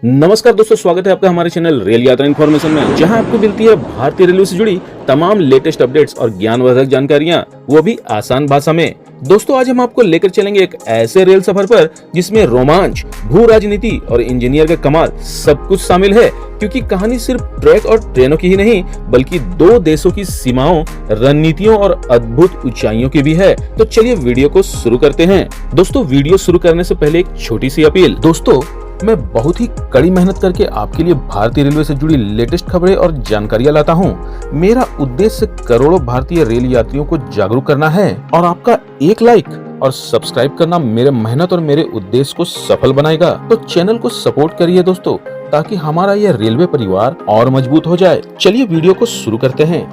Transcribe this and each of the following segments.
नमस्कार दोस्तों, स्वागत है आपका हमारे चैनल रेल यात्रा इन्फॉर्मेशन में, जहां आपको मिलती है भारतीय रेलवे से जुड़ी तमाम लेटेस्ट अपडेट्स और ज्ञानवर्धक जानकारियां, वो भी आसान भाषा में। दोस्तों, आज हम आपको लेकर चलेंगे एक ऐसे रेल सफर पर जिसमें रोमांच, भू राजनीति और इंजीनियर का कमाल सब कुछ शामिल है। क्योंकि कहानी सिर्फ ट्रैक और ट्रेनों की ही नहीं, बल्कि दो देशों की सीमाओं, रणनीतियों और अद्भुत ऊंचाइयों की भी है। तो चलिए वीडियो को शुरू करते हैं। दोस्तों, वीडियो शुरू करने से पहले एक छोटी सी अपील। दोस्तों, मैं बहुत ही कड़ी मेहनत करके आपके लिए भारतीय रेलवे से जुड़ी लेटेस्ट खबरें और जानकारियां लाता हूं। मेरा उद्देश्य करोड़ों भारतीय रेल यात्रियों को जागरूक करना है और आपका एक लाइक और सब्सक्राइब करना मेरे मेहनत और मेरे उद्देश्य को सफल बनाएगा। तो चैनल को सपोर्ट करिए दोस्तों, ताकि हमारा यह रेलवे परिवार और मजबूत हो जाए। चलिए वीडियो को शुरू करते हैं।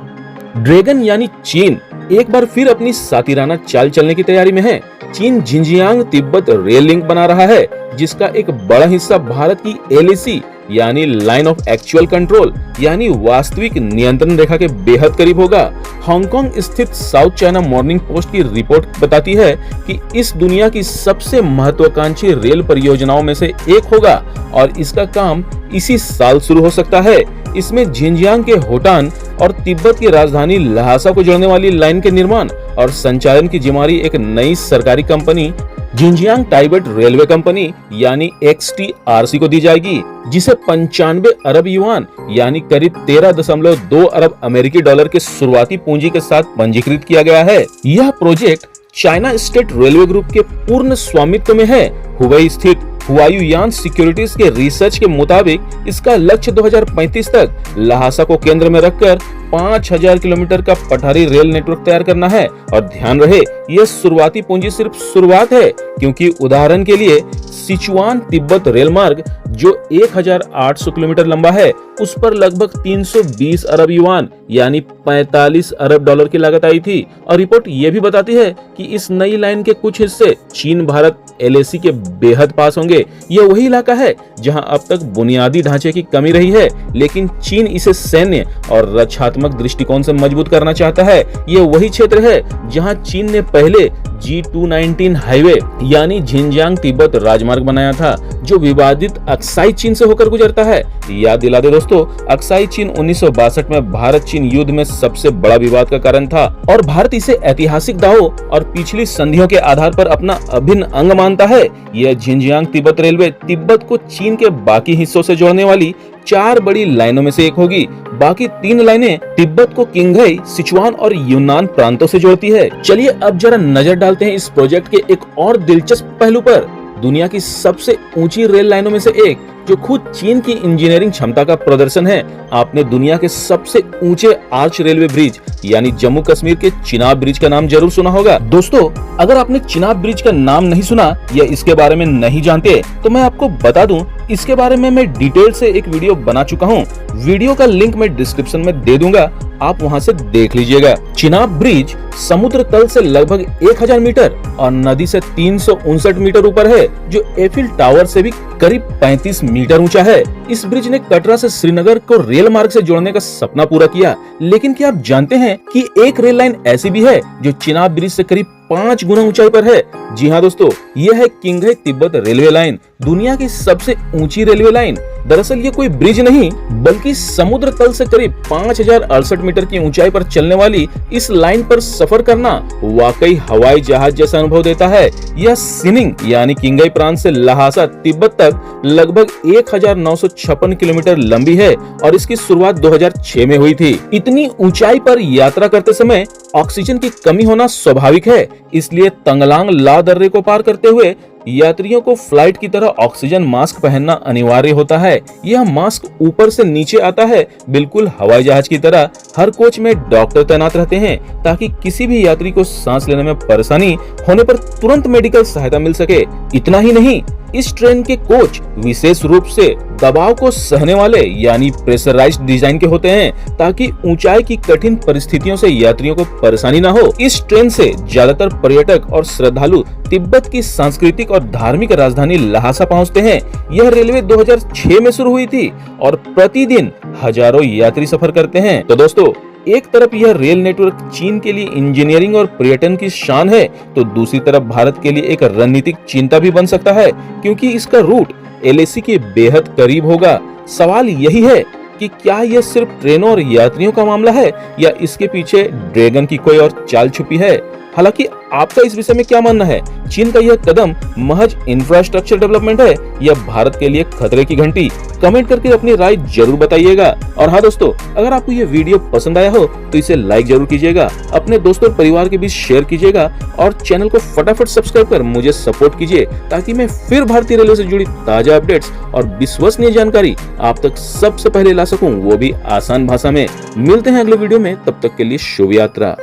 ड्रैगन यानी चीन एक बार फिर अपनी सातिराना चाल चलने की तैयारी में है। चीन जिंजियांग तिब्बत रेल लिंक बना रहा है, जिसका एक बड़ा हिस्सा भारत की LAC यानी लाइन ऑफ एक्चुअल कंट्रोल यानी वास्तविक नियंत्रण रेखा के बेहद करीब होगा। हांगकांग स्थित साउथ चाइना मॉर्निंग पोस्ट की रिपोर्ट बताती है कि इस दुनिया की सबसे महत्वाकांक्षी रेल परियोजनाओं में से एक होगा और इसका काम इसी साल शुरू हो सकता है। इसमें झिंजियांग के होटान और तिब्बत की राजधानी ल्हासा को जोड़ने वाली लाइन के निर्माण और संचालन की जिम्मेदारी एक नई सरकारी कंपनी झिंजियांग टाइबेट रेलवे कंपनी यानी XTRC को दी जाएगी, जिसे 95 अरब युआन यानी करीब 13.2 अरब अमेरिकी डॉलर के शुरुआती पूंजी के साथ पंजीकृत किया गया है। यह project China state railway group के पूर्ण स्वामित्व में है। हुबई स्थित हुआयुयान सिक्योरिटीज के रिसर्च के मुताबिक इसका लक्ष्य 2035 तक ल्हासा को केंद्र में रखकर 5000 किलोमीटर का पठारी रेल नेटवर्क तैयार करना है। और ध्यान रहे, यह शुरुआती पूंजी सिर्फ शुरुआत है, क्योंकि उदाहरण के लिए सिचुआन तिब्बत रेल मार्ग जो 1800 किलोमीटर लंबा है, उस पर लगभग 320 अरब युआन यानी 45 अरब डॉलर की लागत आई थी। और रिपोर्ट ये भी बताती है कि इस नई लाइन के कुछ हिस्से चीन भारत LAC के बेहद पास होंगे। यह वही इलाका है जहां अब तक बुनियादी ढांचे की कमी रही है, लेकिन चीन इसे सैन्य और रक्षात्मक दृष्टिकोण से मजबूत करना चाहता है। यह वही क्षेत्र है जहां चीन ने पहले G219 हाईवे यानी झिंजियांग तिब्बत राजमार्ग बनाया था, जो विवादित अक्साई चीन से होकर गुजरता है। याद दिला दे दोस्तों, अक्साई चीन 1962 में भारत चीन युद्ध में सबसे बड़ा विवाद का कारण था और भारत इसे ऐतिहासिक दावों और पिछली संधियों के आधार पर अपना अभिन्न अंग मानता है। यह झिंजियांग तिब्बत रेलवे तिब्बत को चीन के बाकी हिस्सों से जोड़ने वाली 4 बड़ी लाइनों में से एक होगी। बाकी 3 लाइनें तिब्बत को किंगघई, सिचुआन और यूनान प्रांतों से जोड़ती है। चलिए अब जरा नजर डालते हैं इस प्रोजेक्ट के एक और दिलचस्प पहलू पर। दुनिया की सबसे ऊंची रेल लाइनों में से एक, जो खुद चीन की इंजीनियरिंग क्षमता का प्रदर्शन है। आपने दुनिया के सबसे ऊंचे आर्च रेलवे ब्रिज यानी जम्मू कश्मीर के चिनाब ब्रिज का नाम जरूर सुना होगा। दोस्तों, अगर आपने चिनाब ब्रिज का नाम नहीं सुना या इसके बारे में नहीं जानते, तो मैं आपको बता दूं, इसके बारे में मैं डिटेल से एक वीडियो बना चुका हूं। वीडियो का लिंक मैं डिस्क्रिप्शन में दे दूंगा, आप वहां से देख लीजिएगा। चिनाब ब्रिज समुद्र तल से लगभग 1000 मीटर और नदी से 359 मीटर ऊपर है, जो एफिल टावर से भी करीब 35 मीटर ऊंचा है। इस ब्रिज ने कटरा से श्रीनगर को रेल मार्ग से जोड़ने का सपना पूरा किया। लेकिन क्या आप जानते हैं कि एक रेल लाइन ऐसी भी है जो चिनाब ब्रिज से करीब 5 गुना ऊंचाई पर है? जी हाँ दोस्तों, यह है किंगघई तिब्बत रेलवे लाइन, दुनिया की सबसे ऊंची रेलवे लाइन। दरअसल ये कोई ब्रिज नहीं, बल्कि समुद्र तल से करीब 5068 मीटर की ऊंचाई पर चलने वाली इस लाइन पर सफर करना वाकई हवाई जहाज जैसा अनुभव देता है। यह सिनिंग यानी किंगघई प्रांत से ल्हासा तिब्बत तक लगभग 1956 किलोमीटर लंबी है और इसकी शुरुआत 2006 में हुई थी। इतनी ऊंचाई पर यात्रा करते समय ऑक्सीजन की कमी होना स्वाभाविक है, इसलिए तंगलांग ला दर्रे को पार करते हुए यात्रियों को फ्लाइट की तरह ऑक्सीजन मास्क पहनना अनिवार्य होता है। यह मास्क ऊपर से नीचे आता है, बिल्कुल हवाई जहाज की तरह। हर कोच में डॉक्टर तैनात रहते हैं ताकि किसी भी यात्री को सांस लेने में परेशानी होने पर तुरंत मेडिकल सहायता मिल सके। इतना ही नहीं, इस ट्रेन के कोच विशेष रूप से दबाव को सहने वाले यानी प्रेशराइज्ड डिजाइन के होते हैं, ताकि ऊंचाई की कठिन परिस्थितियों से यात्रियों को परेशानी न हो। इस ट्रेन से ज्यादातर पर्यटक और श्रद्धालु तिब्बत की सांस्कृतिक और धार्मिक राजधानी ल्हासा पहुंचते हैं। यह रेलवे 2006 में शुरू हुई थी और प्रतिदिन हजारों यात्री सफर करते हैं। तो दोस्तों, एक तरफ यह रेल नेटवर्क चीन के लिए इंजीनियरिंग और पर्यटन की शान है, तो दूसरी तरफ भारत के लिए एक रणनीतिक चिंता भी बन सकता है, क्योंकि इसका रूट एलएसी के बेहद करीब होगा। सवाल यही है कि क्या यह सिर्फ ट्रेनों और यात्रियों का मामला है या इसके पीछे ड्रैगन की कोई और चाल छुपी है। हालांकि आपका इस विषय में क्या मानना है? चीन का यह कदम महज इंफ्रास्ट्रक्चर डेवलपमेंट है या भारत के लिए खतरे की घंटी? कमेंट करके अपनी राय जरूर बताइएगा। और हाँ दोस्तों, अगर आपको यह वीडियो पसंद आया हो तो इसे लाइक जरूर कीजिएगा, अपने दोस्तों और परिवार के बीच शेयर कीजिएगा और चैनल को फटाफट सब्सक्राइब कर मुझे सपोर्ट कीजिए, ताकि मैं फिर भारतीय रेलवे से जुड़ी ताजा अपडेट्स और विश्वसनीय जानकारी आप तक सबसे पहले ला सकूं, वो भी आसान भाषा में। मिलते हैं अगले वीडियो में, तब तक के लिए शुभ यात्रा।